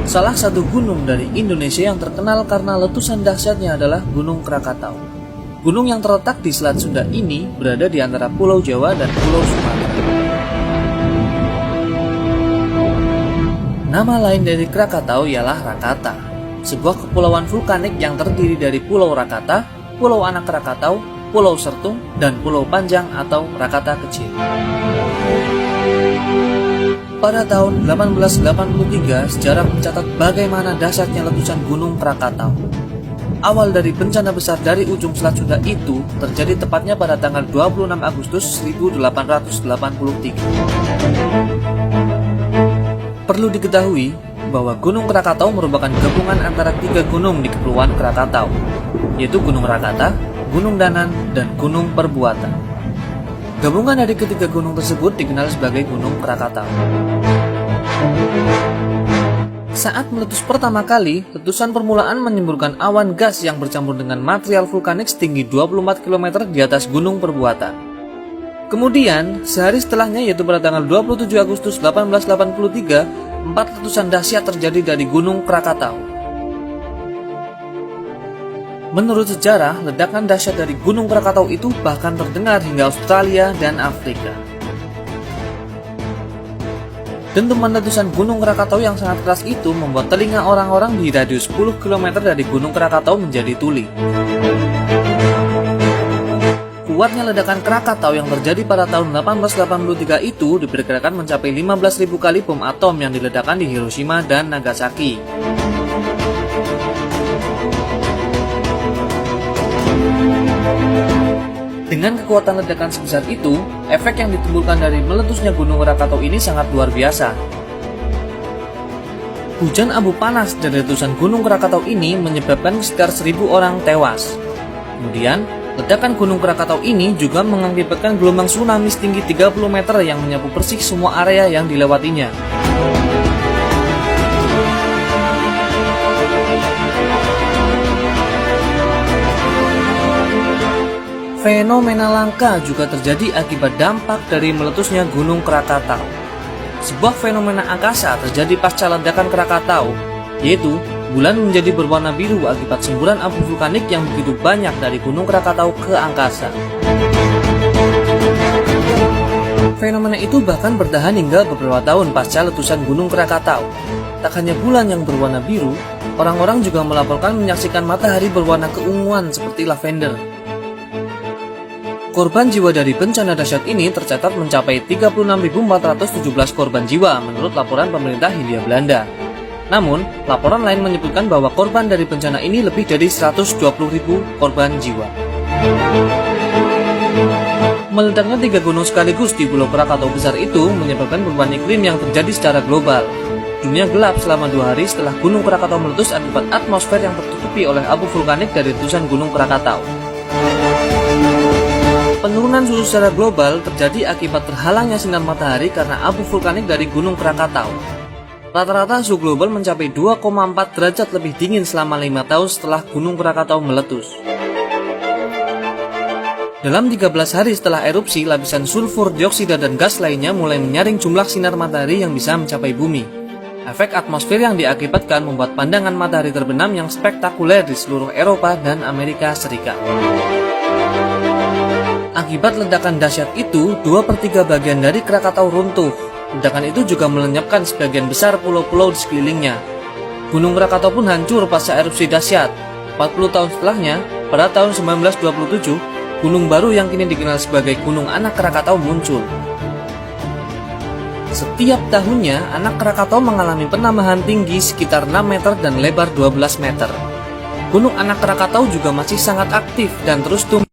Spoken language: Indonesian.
Salah satu gunung dari Indonesia yang terkenal karena letusan dahsyatnya adalah Gunung Krakatau. Gunung yang terletak di Selat Sunda ini berada di antara Pulau Jawa dan Pulau Sumatera. Nama lain dari Krakatau ialah Rakata, sebuah kepulauan vulkanik yang terdiri dari Pulau Rakata, Pulau Anak Krakatau, Pulau Sertung, dan Pulau Panjang atau Rakata Kecil. Pada tahun 1883, sejarah mencatat bagaimana dahsyatnya letusan Gunung Krakatau. Awal dari bencana besar dari ujung Selat Sunda itu terjadi tepatnya pada tanggal 26 Agustus 1883. Perlu diketahui bahwa Gunung Krakatau merupakan gabungan antara 3 gunung di Kepulauan Krakatau, yaitu Gunung Rakata, Gunung Danan, dan Gunung Perbuatan. Gabungan dari ketiga gunung tersebut dikenal sebagai Gunung Krakatau. Saat meletus pertama kali, letusan permulaan menimbulkan awan gas yang bercampur dengan material vulkanik setinggi 24 km di atas Gunung Perbuatan. Kemudian, sehari setelahnya yaitu pada tanggal 27 Agustus 1883, 4 letusan dahsyat terjadi dari Gunung Krakatau. Menurut sejarah, ledakan dahsyat dari Gunung Krakatau itu bahkan terdengar hingga Australia dan Afrika. Dentuman letusan Gunung Krakatau yang sangat keras itu membuat telinga orang-orang di radius 10 km dari Gunung Krakatau menjadi tuli. Kuatnya ledakan Krakatau yang terjadi pada tahun 1883 itu diperkirakan mencapai 15.000 kali bom atom yang diledakkan di Hiroshima dan Nagasaki. Dengan kekuatan ledakan sebesar itu, efek yang ditimbulkan dari meletusnya Gunung Krakatau ini sangat luar biasa. Hujan abu panas dari letusan Gunung Krakatau ini menyebabkan sekitar 1.000 orang tewas. Kemudian, ledakan Gunung Krakatau ini juga mengakibatkan gelombang tsunami setinggi 30 meter yang menyapu bersih semua area yang dilewatinya. Fenomena langka juga terjadi akibat dampak dari meletusnya Gunung Krakatau. Sebuah fenomena angkasa terjadi pasca ledakan Krakatau, yaitu bulan menjadi berwarna biru akibat semburan abu vulkanik yang begitu banyak dari Gunung Krakatau ke angkasa. Fenomena itu bahkan bertahan hingga beberapa tahun pasca letusan Gunung Krakatau. Tak hanya bulan yang berwarna biru, orang-orang juga melaporkan menyaksikan matahari berwarna keunguan seperti lavender. Korban jiwa dari bencana dahsyat ini tercatat mencapai 36.417 korban jiwa menurut laporan pemerintah Hindia Belanda. Namun, laporan lain menyebutkan bahwa korban dari bencana ini lebih dari 120.000 korban jiwa. Meledaknya 3 gunung sekaligus di Pulau Krakatau besar itu menyebabkan perubahan iklim yang terjadi secara global. Dunia gelap selama 2 hari setelah Gunung Krakatau meletus akibat atmosfer yang tertutupi oleh abu vulkanik dari letusan Gunung Krakatau. Penurunan suhu secara global terjadi akibat terhalangnya sinar matahari karena abu vulkanik dari Gunung Krakatau. Rata-rata suhu global mencapai 2,4 derajat lebih dingin selama 5 tahun setelah Gunung Krakatau meletus. Dalam 13 hari setelah erupsi, lapisan sulfur, dioksida, dan gas lainnya mulai menyaring jumlah sinar matahari yang bisa mencapai bumi. Efek atmosfer yang diakibatkan membuat pandangan matahari terbenam yang spektakuler di seluruh Eropa dan Amerika Serikat. Akibat ledakan dahsyat itu, 2/3 bagian dari Krakatau runtuh. Ledakan itu juga melenyapkan sebagian besar pulau-pulau di sekelilingnya. Gunung Krakatau pun hancur pasca erupsi dahsyat. 40 tahun setelahnya, pada tahun 1927, gunung baru yang kini dikenal sebagai Gunung Anak Krakatau muncul. Setiap tahunnya, Anak Krakatau mengalami penambahan tinggi sekitar 6 meter dan lebar 12 meter. Gunung Anak Krakatau juga masih sangat aktif dan terus tumbuh.